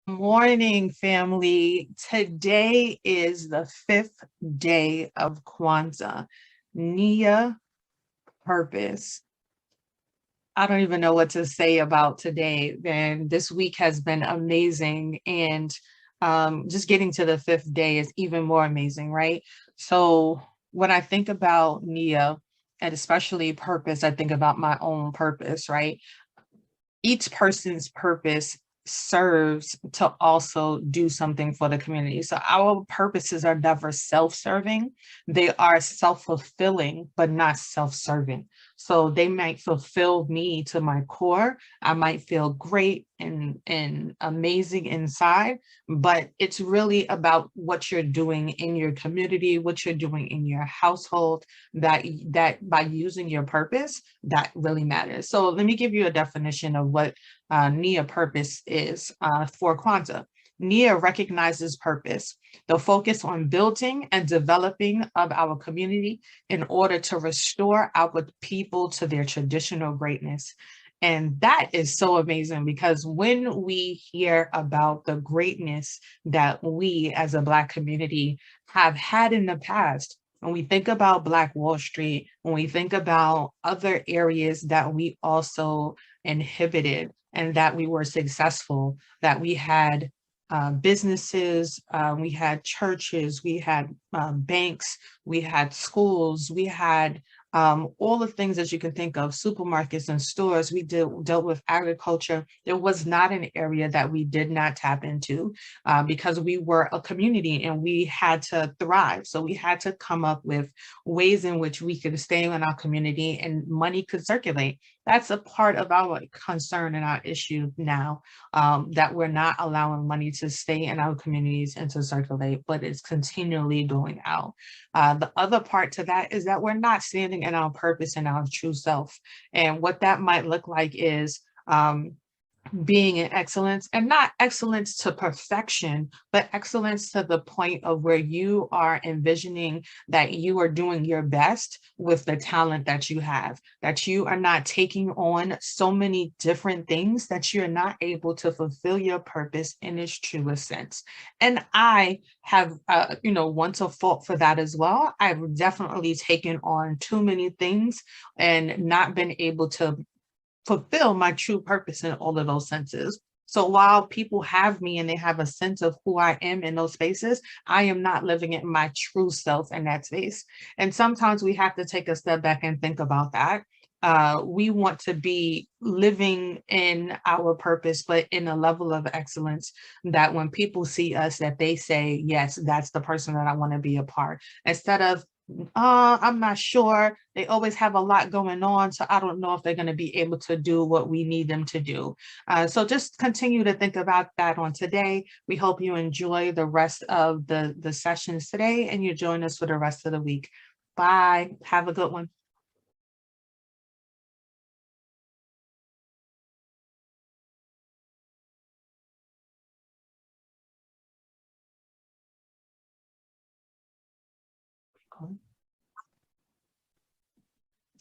Morning, family. Today is the fifth day of Kwanzaa. Nia, purpose. I don't even know what to say about today. And this week has been amazing. And just getting to the fifth day is even more amazing, right? So when I think about Nia, and especially purpose, I think about my own purpose, right? Each person's purpose serves to also do something for the community. So our purposes are never self-serving. They are self-fulfilling, but not self-serving. So they might fulfill me to my core. I might feel great and amazing inside, but it's really about what you're doing in your community, what you're doing in your household, that by using your purpose, that really matters. So let me give you a definition of what NIA purpose is for Kwanzaa. NIA recognizes purpose, the focus on building and developing of our community in order to restore our people to their traditional greatness. And that is so amazing because when we hear about the greatness that we as a Black community have had in the past, when we think about Black Wall Street, when we think about other areas that we also inhibited and that we were successful, that we had businesses, we had churches, we had banks, we had schools, we had all the things that you can think of, supermarkets and stores. We dealt with agriculture. There was not an area that we did not tap into because we were a community and we had to thrive. So we had to come up with ways in which we could stay in our community and money could circulate. That's a part of our concern and our issue now, that we're not allowing money to stay in our communities and to circulate, but it's continually going out. The other part to that is that we're not standing in our purpose and our true self. And what that might look like is being in excellence, and not excellence to perfection, but excellence to the point of where you are envisioning that you are doing your best with the talent that you have, that you are not taking on so many different things that you're not able to fulfill your purpose in its truest sense. And I have, once a fault for that as well. I've definitely taken on too many things and not been able to fulfill my true purpose in all of those senses. So while people have me and they have a sense of who I am in those spaces, I am not living in my true self in that space. And sometimes we have to take a step back and think about that. We want to be living in our purpose, but in a level of excellence that when people see us, that they say, yes, that's the person that I want to be a part, instead of I'm not sure. They always have a lot going on, so I don't know if they're going to be able to do what we need them to do. So just continue to think about that on today. We hope you enjoy the rest of the sessions today, and you join us for the rest of the week. Bye. Have a good one.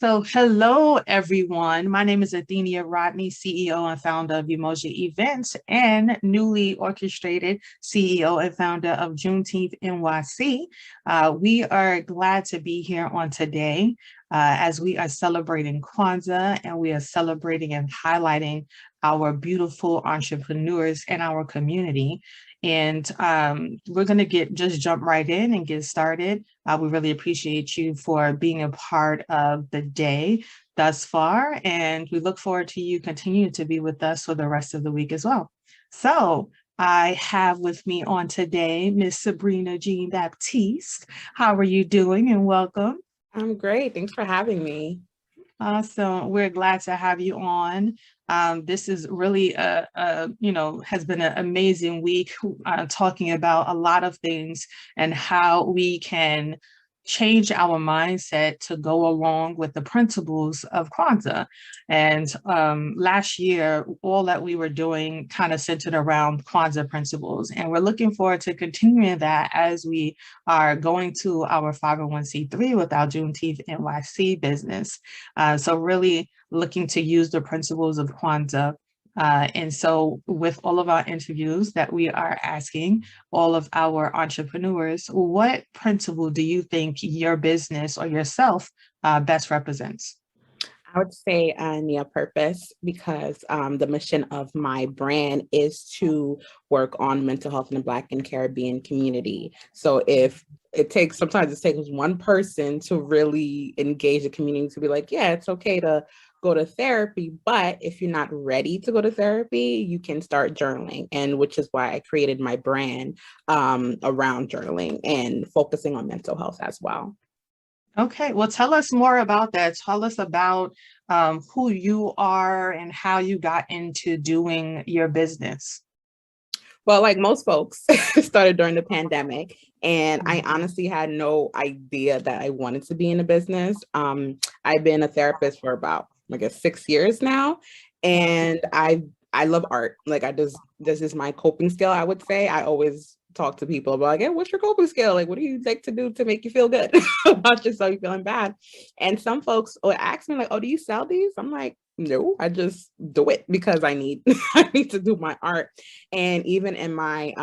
So, hello everyone. My name is Athenia Rodney, CEO and founder of Emoji Events, and newly orchestrated CEO and founder of Juneteenth NYC. We are glad to be here on today as we are celebrating Kwanzaa and we are celebrating and highlighting our beautiful entrepreneurs in our community. And we're going to just jump right in and get started. We really appreciate you for being a part of the day thus far, and we look forward to you continuing to be with us for the rest of the week as well. So I have with me on today Miss Sabrina Jean Baptiste. How are you doing? And welcome. I'm great. Thanks for having me. Awesome. We're glad to have you on. This is really has been an amazing week talking about a lot of things and how we can change our mindset to go along with the principles of Kwanzaa. And last year, all that we were doing kind of centered around Kwanzaa principles. And we're looking forward to continuing that as we are going to our 501c3 with our Juneteenth NYC business. So really looking to use the principles of Kwanzaa And so, with all of our interviews that we are asking all of our entrepreneurs, what principle do you think your business or yourself best represents? I would say Nia Purpose because the mission of my brand is to work on mental health in the Black and Caribbean community. So if sometimes it takes one person to really engage the community to be like, yeah, it's okay to go to therapy, but if you're not ready to go to therapy, you can start journaling, and which is why I created my brand around journaling and focusing on mental health as well. Okay, well, tell us more about that. Tell us about who you are and how you got into doing your business. Well, like most folks, it started during the pandemic, and I Mhm. honestly had no idea that I wanted to be in the business. I've been a therapist for about, I guess, 6 years now, and I love art. Like this is my coping skill. I would say I always talk to people about like, hey, what's your coping skill? Like, what do you like to do to make you feel good about yourself? You feeling bad? And some folks will ask me like, oh, do you sell these? I'm like, no, I just do it because I need I need to do my art. And even in my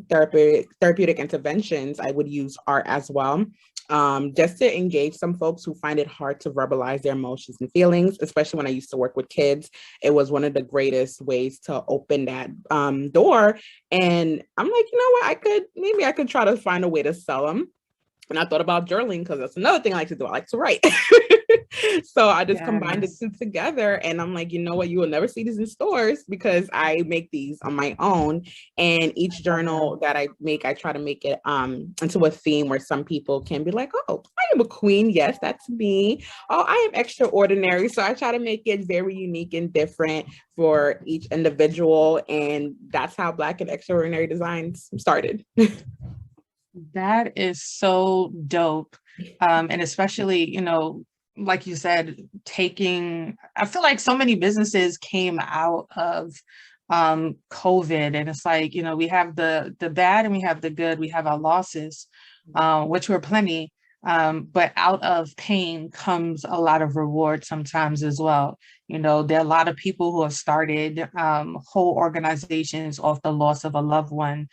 therapeutic interventions, I would use art as well, just to engage some folks who find it hard to verbalize their emotions and feelings, especially when I used to work with kids. It was one of the greatest ways to open that door. And I'm like, you know what, maybe I could try to find a way to sell them. And I thought about journaling because that's another thing I like to do. I like to write. So I just combined the Yes. two together. And I'm like, you know what? You will never see these in stores because I make these on my own. And each journal that I make, I try to make it into a theme where some people can be like, oh, I am a queen. Yes, that's me. Oh, I am extraordinary. So I try to make it very unique and different for each individual. And that's how Black and Extraordinary Designs started. That is so dope. And especially, like you said, I feel like so many businesses came out of COVID, and it's like, we have the bad and we have the good, we have our losses, which were plenty. But out of pain comes a lot of reward sometimes as well. There are a lot of people who have started whole organizations off the loss of a loved one.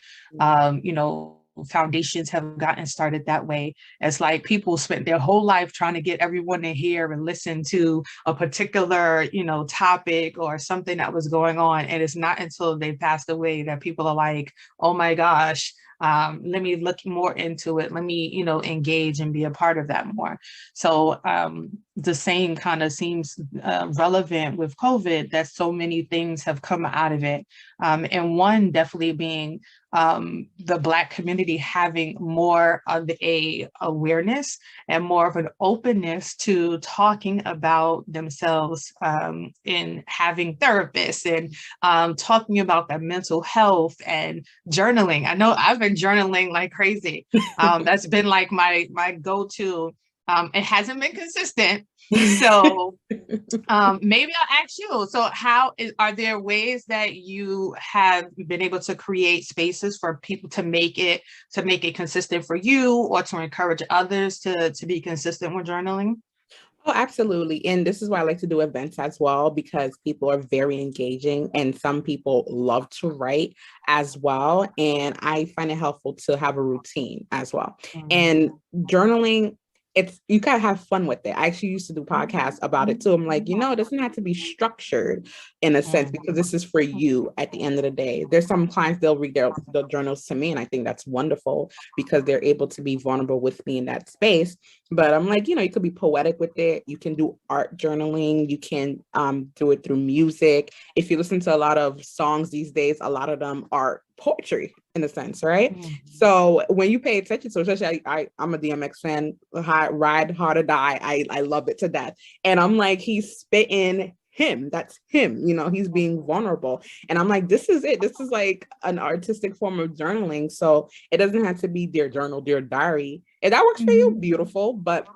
Foundations have gotten started that way. It's like people spent their whole life trying to get everyone to hear and listen to a particular, topic or something that was going on. And it's not until they passed away that people are like, oh my gosh, let me look more into it. Let me, engage and be a part of that more. So the same kind of seems relevant with COVID, that so many things have come out of it. And one definitely being the Black community having more of a awareness and more of an openness to talking about themselves, in having therapists and talking about their mental health and journaling. I know I've been journaling like crazy. That's been like my go-to. It hasn't been consistent. So maybe I'll ask you. So are there ways that you have been able to create spaces for people to make it consistent for you, or to encourage others to be consistent with journaling? Oh, absolutely. And this is why I like to do events as well, because people are very engaging and some people love to write as well. And I find it helpful to have a routine as well. And journaling, you gotta have fun with it. I actually used to do podcasts about it too. I'm like, it doesn't have to be structured in a sense because this is for you at the end of the day. There's some clients, they'll read their journals to me, and I think that's wonderful because they're able to be vulnerable with me in that space. But I'm like, you could be poetic with it. You can do art journaling. You can do it through music. If you listen to a lot of songs these days, a lot of them are poetry in a sense, right? So when you pay attention to it, especially I'm a DMX fan, Ride Hard or Die. I love it to death. And I'm like, he's spitting him. That's him. He's being vulnerable. And I'm like, this is it. This is like an artistic form of journaling. So it doesn't have to be dear journal, dear diary. If that works for you, beautiful. But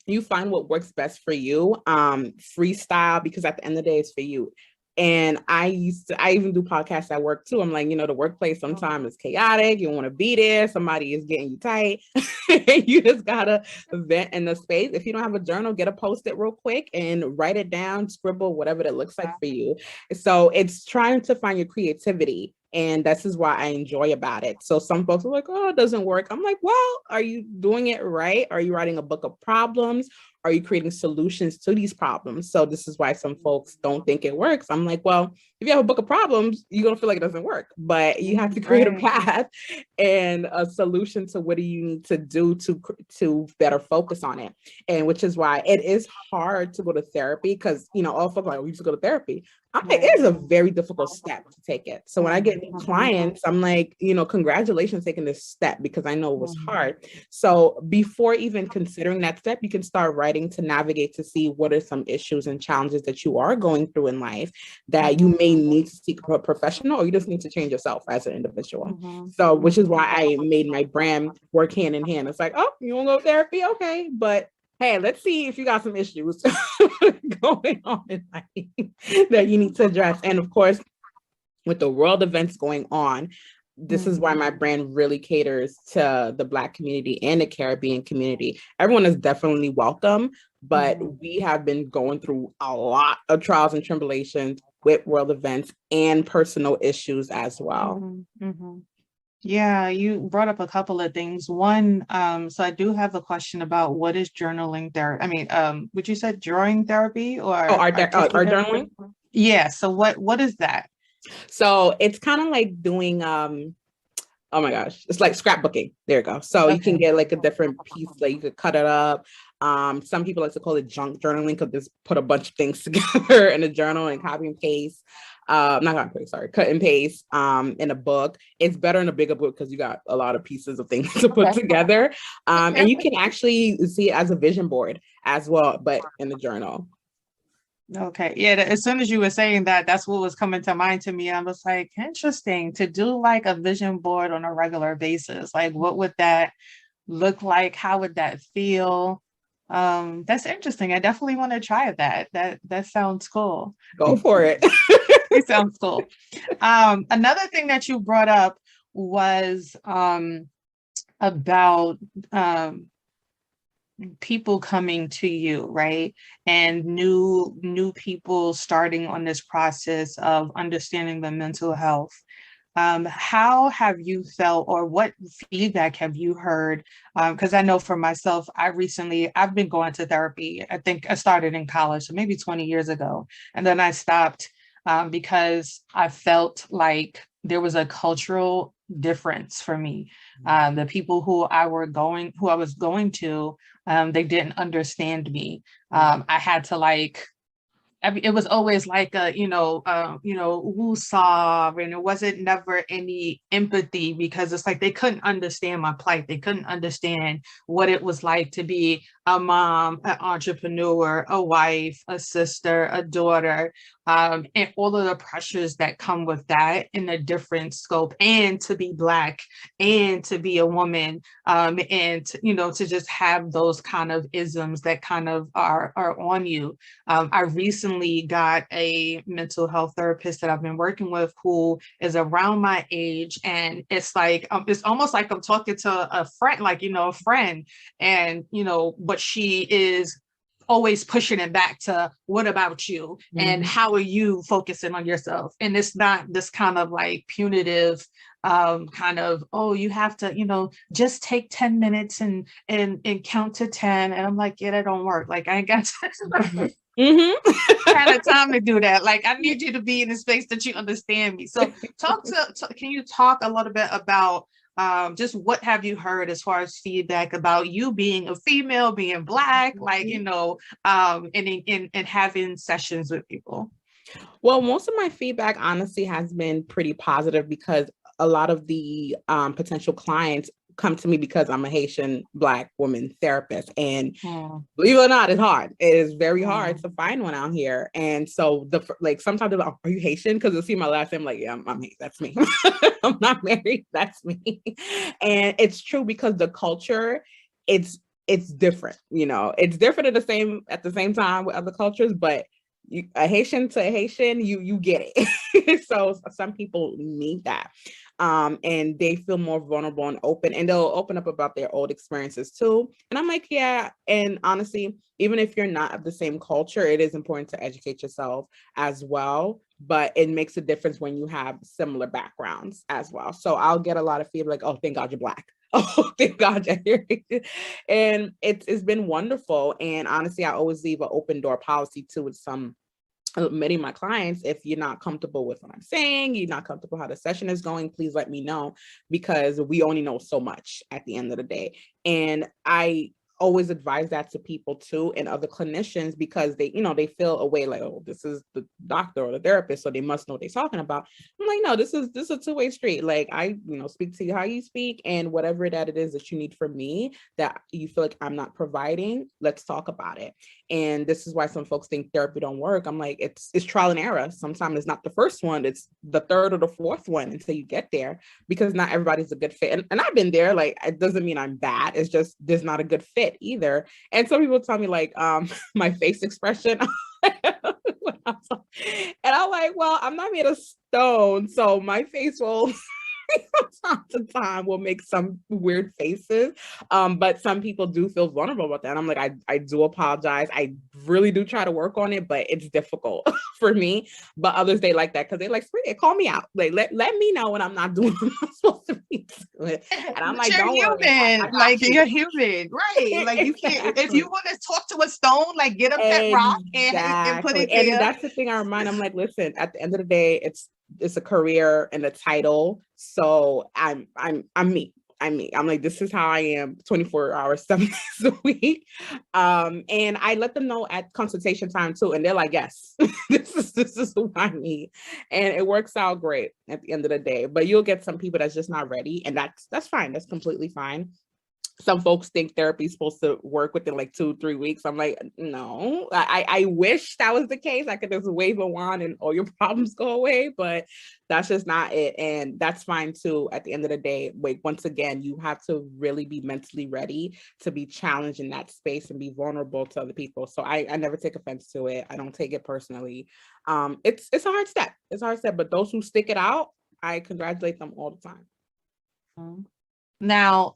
you find what works best for you. Freestyle, because at the end of the day, it's for you. And I even do podcasts at work too. I'm like, the workplace sometimes is chaotic. You want to be there. Somebody is getting you tight. You just gotta vent in the space. If you don't have a journal, get a post-it real quick and write it down, scribble, whatever it looks like for you. So it's trying to find your creativity. And this is why I enjoy about it. So some folks are like, oh, it doesn't work. I'm like, well, are you doing it right? Are you writing a book of problems? Are you creating solutions to these problems? So this is why some folks don't think it works. I'm like, well, if you have a book of problems, you're going to feel like it doesn't work, but you have to create a path and a solution to what do you need to do to better focus on it. And which is why it is hard to go to therapy because, all folks are like, we used to go to therapy. I'm like, it's a very difficult step to take it. So when I get new clients, I'm like, congratulations taking this step because I know it was hard. So before even considering that step, you can start writing to navigate to see what are some issues and challenges that you are going through in life that you may need to seek a professional or you just need to change yourself as an individual. So which is why I made my brand work hand in hand. It's like, oh, you want to go to therapy? Okay. But hey, let's see if you got some issues going on in life that you need to address. And of course, with the world events going on, this is why my brand really caters to the Black community and the Caribbean community. Everyone is definitely welcome, but we have been going through a lot of trials and tribulations with world events and personal issues as well. Yeah, you brought up a couple of things. One, so I do have a question about what is journaling therapy? I mean, would you say drawing therapy or our journaling? Yeah. So what is that? So it's kind of like doing oh my gosh, it's like scrapbooking. There you go. So you can get like a different piece, like you could cut it up. Some people like to call it junk journaling because just put a bunch of things together in a journal and copy and paste. Not copy and paste, sorry, cut and paste in a book. It's better in a bigger book because you got a lot of pieces of things to put together. And you can actually see it as a vision board as well, but in the journal. Okay. Yeah. As soon as you were saying that, that's what was coming to mind to me. I was like, interesting to do like a vision board on a regular basis. Like, what would that look like? How would that feel? That's interesting. I definitely want to try that. That sounds cool. Go for it. It sounds cool. Another thing that you brought up was about people coming to you, right? And new people starting on this process of understanding the mental health. How have you felt or what feedback have you heard? Because I know for myself, I've been going to therapy. I think I started in college, so maybe 20 years ago. And then I stopped because I felt like there was a cultural difference for me. The people who I was going to, they didn't understand me. I had to it was always like a, woo-saw, and it wasn't never any empathy because it's like they couldn't understand my plight. They couldn't understand what it was like to be a mom, an entrepreneur, a wife, a sister, a daughter, and all of the pressures that come with that in a different scope, and to be Black and to be a woman, and to just have those kind of isms that kind of are on you. I recently got a mental health therapist that I've been working with who is around my age, and it's like it's almost like I'm talking to a friend, a friend, and but she is always pushing it back to what about you and how are you focusing on yourself, and it's not this kind of like punitive kind of, oh, you have to just take 10 minutes and count to 10, and I'm like, yeah, that don't work. Like I ain't got kind of time to do that. Like I need you to be in a space that you understand me. So can you talk a little bit about just what have you heard as far as feedback about you being a female, being Black, and having sessions with people? Well, most of my feedback honestly has been pretty positive because a lot of the potential clients come to me because I'm a Haitian Black woman therapist. And believe it or not, it's hard. It is very hard to find one out here. And so sometimes they're like, are you Haitian? Because they'll see my last name, like, yeah, I'm Haitian. That's me. I'm not married. That's me. And it's true because the culture, it's different, it's different at the same time with other cultures, but a Haitian to a Haitian, you get it. So some people need that. And they feel more vulnerable and open, and they'll open up about their old experiences too. And I'm like, yeah. And honestly, even if you're not of the same culture, it is important to educate yourself as well. But it makes a difference when you have similar backgrounds as well. So I'll get a lot of feedback like, oh, thank God you're Black. Oh, thank God you're here. And it's been wonderful. And honestly, I always leave an open door policy too with many of my clients. If you're not comfortable with what I'm saying, you're not comfortable how the session is going, please let me know, because we only know so much at the end of the day. And I always advise that to people too, and other clinicians, because they, they feel a way like, oh, this is the doctor or the therapist, so they must know what they're talking about. I'm like, no, this is a two-way street. Like, I, speak to you how you speak, and whatever that it is that you need from me that you feel like I'm not providing, let's talk about it. And this is why some folks think therapy don't work. I'm like, it's trial and error. Sometimes it's not the first one, it's the third or the fourth one until you get there, because not everybody's a good fit. And I've been there. Like, it doesn't mean I'm bad. It's just there's not a good fit either. And some people tell me like my face expression. And I'm like, well, I'm not made of stone, so my face will from time to time will make some weird faces. But some people do feel vulnerable about that. I'm like, I do apologize. I really do try to work on it, but it's difficult for me. But others, they like that because they like, call me out. Like, let me know when I'm not doing what I'm supposed to be doing. And I'm like, you're don't human. worry. Like, you're human, right? Like, you can't, if you want to talk to a stone, like, get a pet rock and put it there. And that's the thing I remind. I'm like, listen, at the end of the day, it's a career and a title. So I'm me. I'm like, this is how I am 24 hours, 7 days a week. And I let them know at consultation time too. And they're like, yes, this is who I need. And it works out great at the end of the day. But you'll get some people that's just not ready. And that's fine. That's completely fine. Some folks think therapy is supposed to work within like 2-3 weeks. I'm like, no, I wish that was the case. I could just wave a wand and all your problems go away, but that's just not it. And that's fine too. At the end of the day, once again, you have to really be mentally ready to be challenged in that space and be vulnerable to other people. So I never take offense to it. I don't take it personally. It's a hard step. It's a hard step, but those who stick it out, I congratulate them all the time. Now,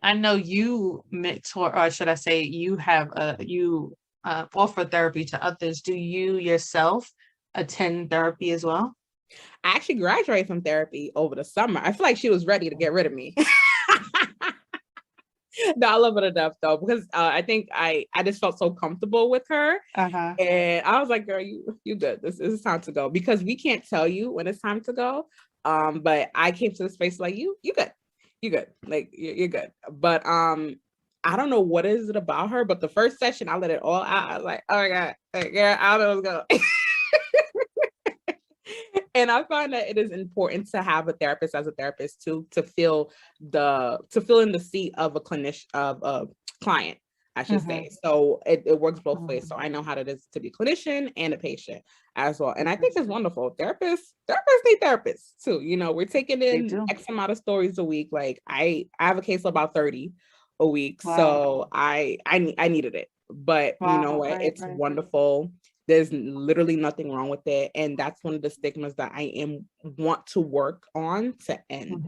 I know you mentor, or should I say, you have you offer therapy to others. Do you yourself attend therapy as well? I actually graduated from therapy over the summer. I feel like she was ready to get rid of me. No, I love it enough though, because I think I just felt so comfortable with her. And I was like, girl, you good. This is time to go, because we can't tell you when it's time to go. But I came to the space like, you good. You good. Like, you're good. But I don't know what is it about her, but the first session I let it all out. I was like, oh my God, like, yeah, I don't know what's going on. And I find that it is important to have a therapist as a therapist too, to fill in the seat of a clinician, of a client, I should say. So it works both ways. So I know how it is to be a clinician and a patient as well. And I think it's wonderful. Therapists need therapists too. We're taking in X amount of stories a week. Like I have a case of about 30 a week. Wow. So I needed it. But you know what? It's wonderful. There's literally nothing wrong with it. And that's one of the stigmas that I want to work on to end.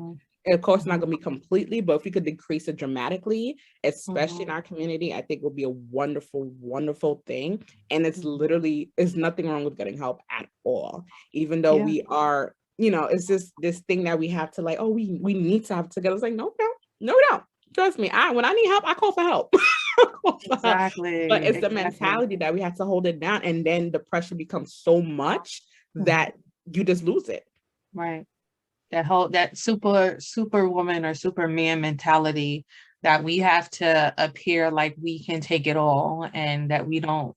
And of course, not going to be completely, but if we could decrease it dramatically, especially in our community, I think it would be a wonderful, wonderful thing. And it's literally, there's nothing wrong with getting help at all. Even though we are, it's just this thing that we have to like, oh, we need to have it together. It's like, no, we don't. Trust me, when I need help, I call for help. Exactly. But it's the mentality that we have to hold it down. And then the pressure becomes so much that you just lose it. Right. That superwoman or superman mentality that we have to appear like we can take it all, and that we don't,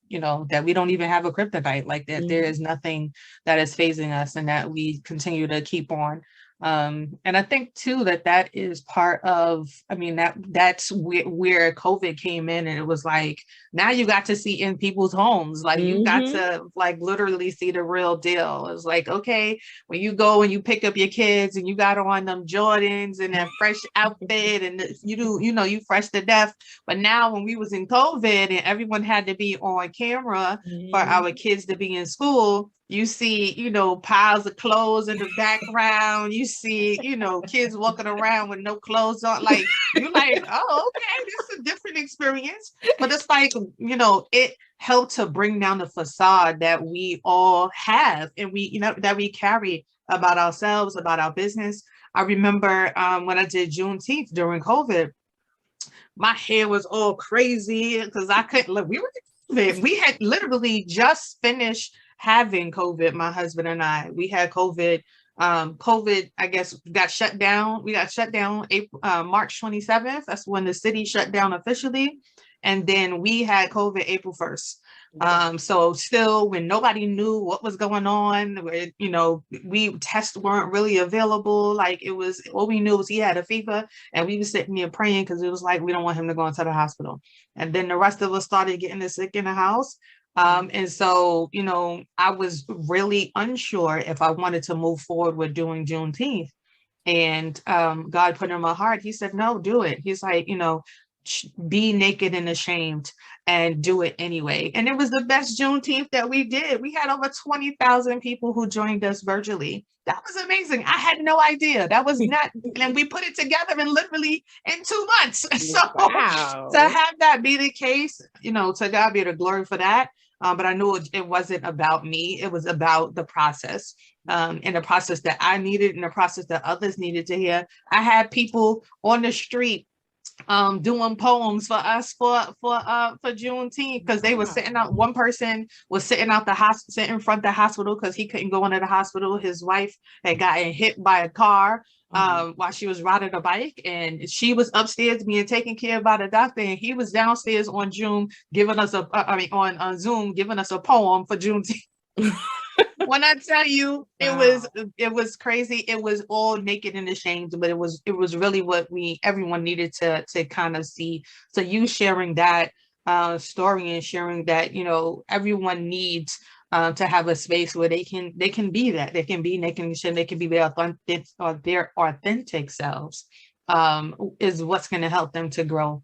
that we don't even have a kryptonite, like that there is nothing that is phasing us, and that we continue to keep on And I think too that is part of, I mean, that's where COVID came in, and it was like, now you got to see in people's homes, like you got to like literally see the real deal. It's like, okay, when you go and you pick up your kids and you got on them Jordans and that fresh outfit and you fresh to death. But now when we was in COVID and everyone had to be on camera for our kids to be in school, you see, piles of clothes in the background. You see, kids walking around with no clothes on. Like, you're like, oh, okay, this is a different experience. But it's like, it helped to bring down the facade that we all have and that we carry about ourselves, about our business. I remember when I did Juneteenth during COVID, my hair was all crazy because I couldn't look. We had literally just finished having COVID, my husband and I. We had COVID. COVID, I guess, got shut down. We got shut down March 27th. That's when the city shut down officially. And then we had COVID April 1st. So still, when nobody knew what was going on, tests weren't really available. Like, it was, all we knew was he had a fever, and we were sitting there praying because it was like, we don't want him to go into the hospital. And then the rest of us started getting sick in the house. And so, I was really unsure if I wanted to move forward with doing Juneteenth. And God put in my heart, he said, no, do it. He's like, be naked and ashamed and do it anyway. And it was the best Juneteenth that we did. We had over 20,000 people who joined us virtually. That was amazing. I had no idea. That was not, and we put it together literally in 2 months. So to have that be the case, to God be the glory for that. But I knew it wasn't about me. It was about the process, and the process that I needed and the process that others needed to hear. I had people on the street doing poems for us for Juneteenth, because they were sitting out. One person was sitting out the hospital, sitting in front of the hospital because he couldn't go into the hospital. His wife had gotten hit by a car while she was riding a bike, and she was upstairs being taken care of by the doctor, and he was downstairs on Zoom giving us on Zoom giving us a poem for Juneteenth. When I tell you, it was crazy. It was all naked and ashamed, but it was really what everyone needed to kind of see. So you sharing that story and sharing that, everyone needs to have a space where they can be that. They can be naked and ashamed. They can be their authentic selves, is what's going to help them to grow.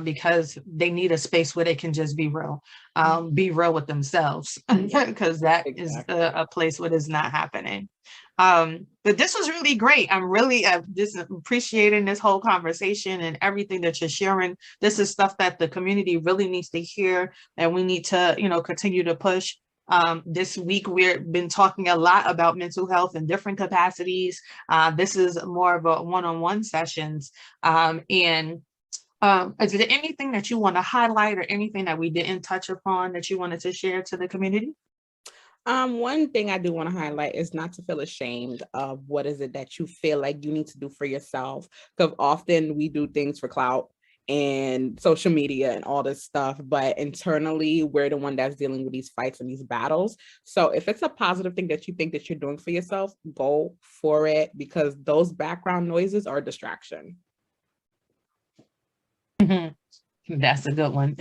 Because they need a space where they can just be real with themselves, because that is a place where it's not happening. But this was really great. I'm really just appreciating this whole conversation and everything that you're sharing. This is stuff that the community really needs to hear, and we need to, continue to push. This week, we've been talking a lot about mental health in different capacities. This is more of a one-on-one sessions, and is there anything that you want to highlight or anything that we didn't touch upon that you wanted to share to the community? One thing I do want to highlight is not to feel ashamed of what is it that you feel like you need to do for yourself. Because often we do things for clout and social media and all this stuff, but internally we're the one that's dealing with these fights and these battles. So if it's a positive thing that you think that you're doing for yourself, go for it, because those background noises are a distraction. That's a good one.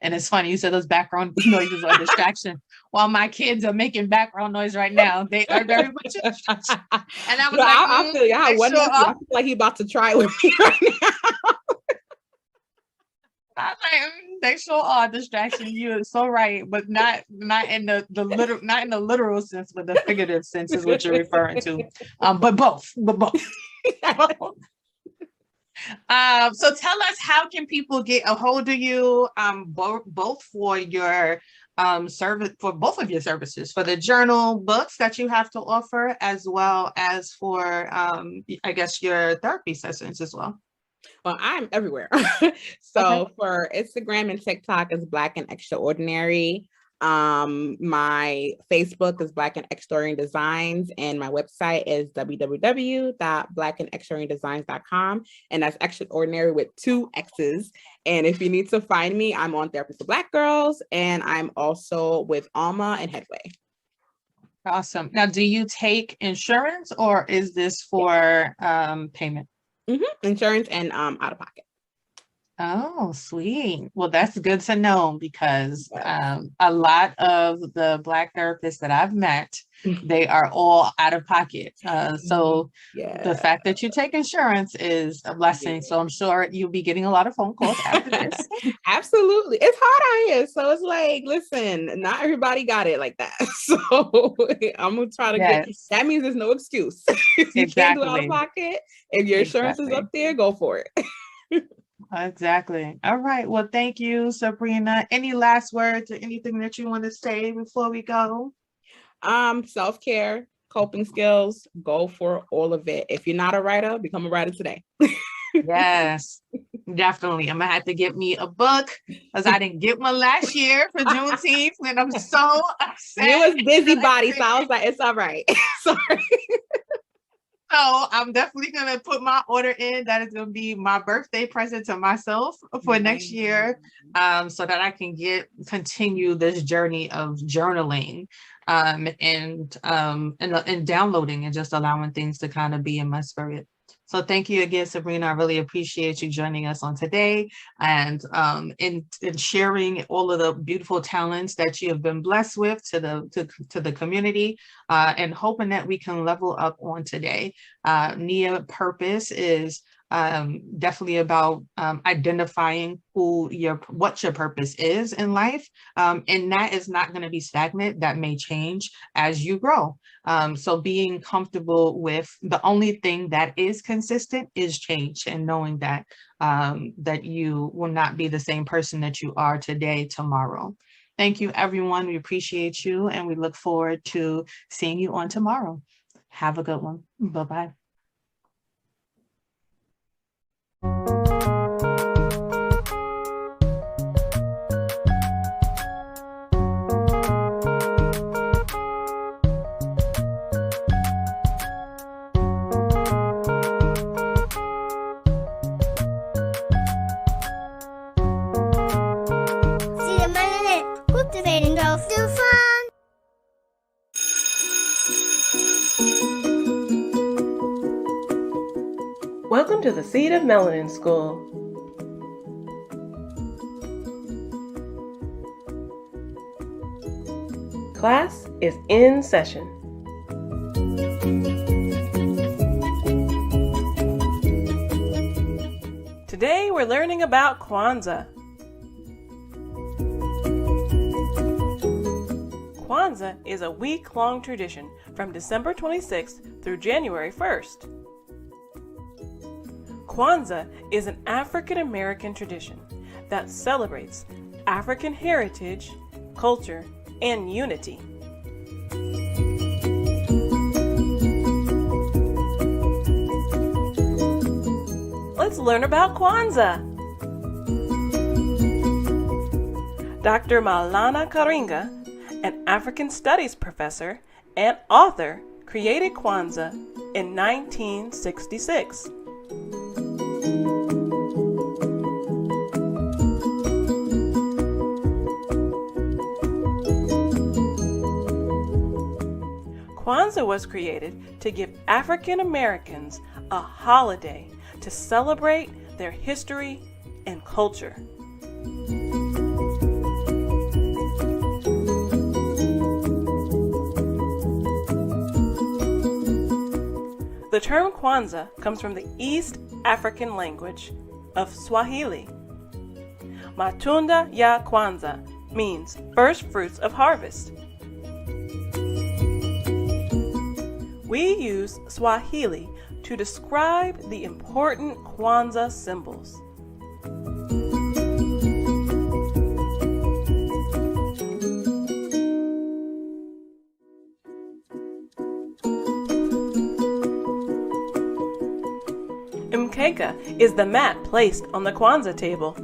And it's funny, you said those background noises are distraction. While my kids are making background noise right now, they are very much a distraction. And I was I feel you. I feel like he about to try with me right now. I was like, they sure are distraction. You're so right, but not in the literal, not in the literal sense, but the figurative sense is what you're referring to. But both. So tell us, how can people get a hold of you, both for your service, for both of your services, for the journal books that you have to offer, as well as for I guess your therapy sessions as well? Well, I'm everywhere. So for Instagram and TikTok is Black and Extraordinary. My Facebook is Black and Extraordinary Designs, and my website is www.blackandextraordinarydesigns.com, and that's extraordinary with 2 X's. And if you need to find me, I'm on Therapy for Black Girls, and I'm also with Alma and Headway. Awesome. Now, do you take insurance or is this for payment? Insurance and out of pocket. Oh, sweet. Well, that's good to know because Yes. a lot of the Black therapists that I've met, they are all out of pocket. So the Yeah. fact that you take insurance is a blessing. So I'm sure you'll be getting a lot of phone calls after this. Absolutely. It's hard out here. So it's like, listen, not everybody got it like that. So I'm gonna try to get Yes, that means there's no excuse. If you can't do out of exactly. pocket, if your insurance is Exactly. up there, go for it. Exactly. All right. Well, thank you, Sabrina. Any last words or anything that you want to say before we go? Self-care, coping skills, go for all of it. If you're not a writer, become a writer today. Yes, definitely. I'm gonna have to get me a book because I didn't get one last year for Juneteenth, and I'm so upset. You was busybody, so I was like, it's all right. Sorry. So I'm definitely gonna put my order in. That is gonna be my birthday present to myself for next year, so that I can continue this journey of journaling, and downloading and just allowing things to kind of be in my spirit. So thank you again, Sabrina. I really appreciate you joining us on today and in sharing all of the beautiful talents that you have been blessed with to the community, and hoping that we can level up on today. Nia purpose is definitely about identifying what your purpose is in life, and that is not going to be stagnant. That may change as you grow. So being comfortable with the only thing that is consistent is change, and knowing that that you will not be the same person that you are today, tomorrow. Thank you, everyone. We appreciate you, and we look forward to seeing you on tomorrow. Have a good one. Bye-bye. See the melanin cultivating growth through fun. Welcome to the Seed of Melanin School. Class is in session. Today we're learning about Kwanzaa. Kwanzaa is a week-long tradition from December 26th through January 1st. Kwanzaa is an African American tradition that celebrates African heritage, culture, and unity. Let's learn about Kwanzaa. Dr. Maulana Karinga, an African Studies professor and author, created Kwanzaa in 1966. Kwanzaa was created to give African Americans a holiday to celebrate their history and culture. The term Kwanzaa comes from the East African language of Swahili. Matunda ya Kwanzaa means first fruits of harvest. We use Swahili to describe the important Kwanzaa symbols. Mkeka is the mat placed on the Kwanzaa table.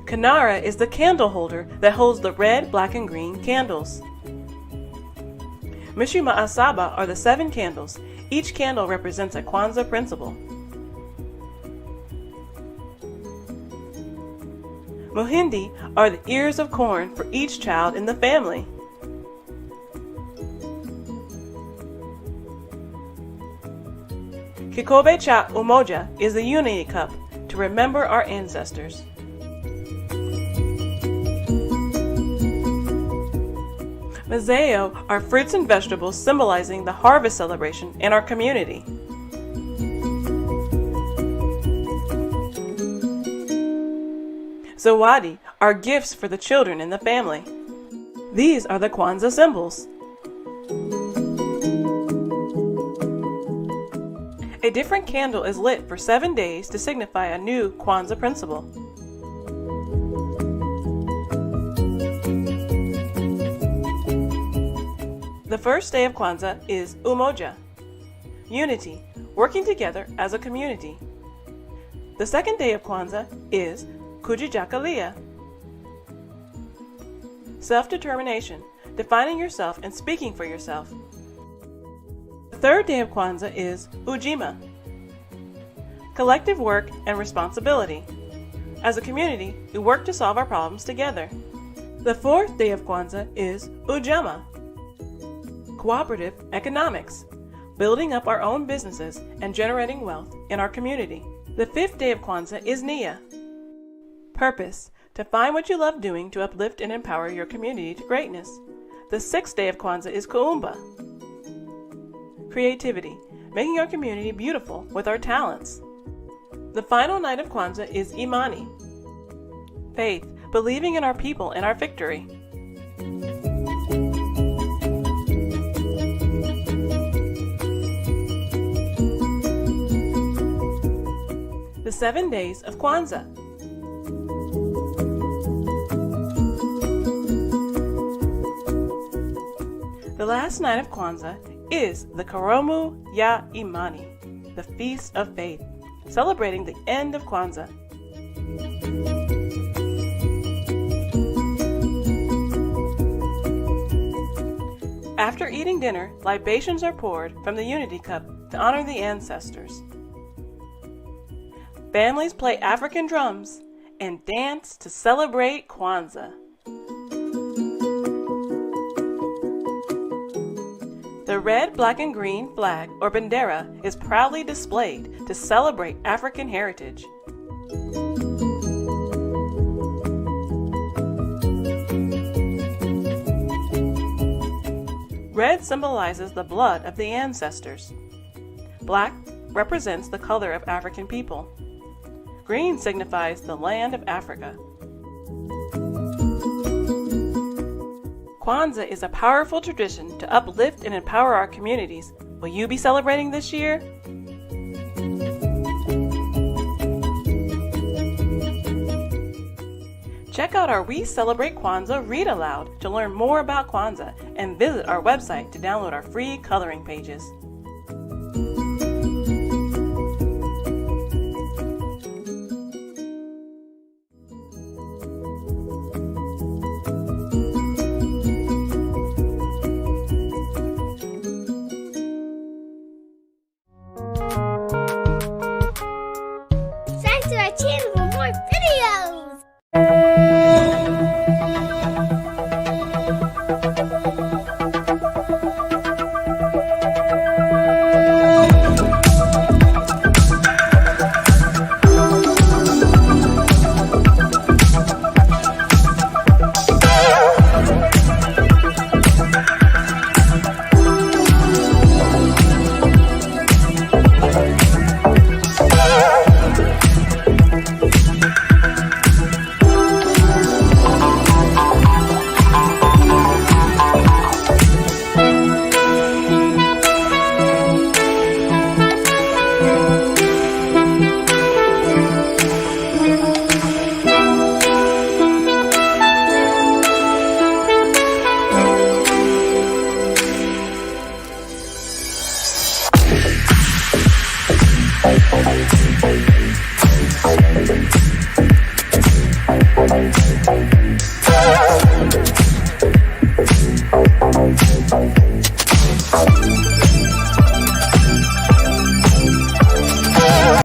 Kinara is the candle holder that holds the red, black, and green candles. Mishima Asaba are the 7 candles. Each candle represents a Kwanzaa principle. Muhindi are the ears of corn for each child in the family. Kikombe cha Umoja is the unity cup to remember our ancestors. Mazeo are fruits and vegetables symbolizing the harvest celebration in our community. Zawadi are gifts for the children in the family. These are the Kwanzaa symbols. A different candle is lit for 7 days to signify a new Kwanzaa principle. The first day of Kwanzaa is Umoja, unity, working together as a community. The second day of Kwanzaa is Kujijakalia, self-determination, defining yourself and speaking for yourself. The third day of Kwanzaa is Ujima, collective work and responsibility. As a community, we work to solve our problems together. The fourth day of Kwanzaa is Ujama, cooperative economics, building up our own businesses and generating wealth in our community. The fifth day of Kwanzaa is Nia, purpose, to find what you love doing to uplift and empower your community to greatness. The sixth day of Kwanzaa is Kuumba, creativity, making our community beautiful with our talents. The final night of Kwanzaa is Imani, faith, believing in our people and our victory. The 7 days of Kwanzaa. The last night of Kwanzaa is the Karamu ya Imani, the Feast of Faith, celebrating the end of Kwanzaa. After eating dinner, libations are poured from the unity cup to honor the ancestors. Families play African drums and dance to celebrate Kwanzaa. The red, black, and green flag, or bandera, is proudly displayed to celebrate African heritage. Red symbolizes the blood of the ancestors. Black represents the color of African people. Green signifies the land of Africa. Kwanzaa is a powerful tradition to uplift and empower our communities. Will you be celebrating this year? Check out our We Celebrate Kwanzaa Read Aloud to learn more about Kwanzaa and visit our website to download our free coloring pages.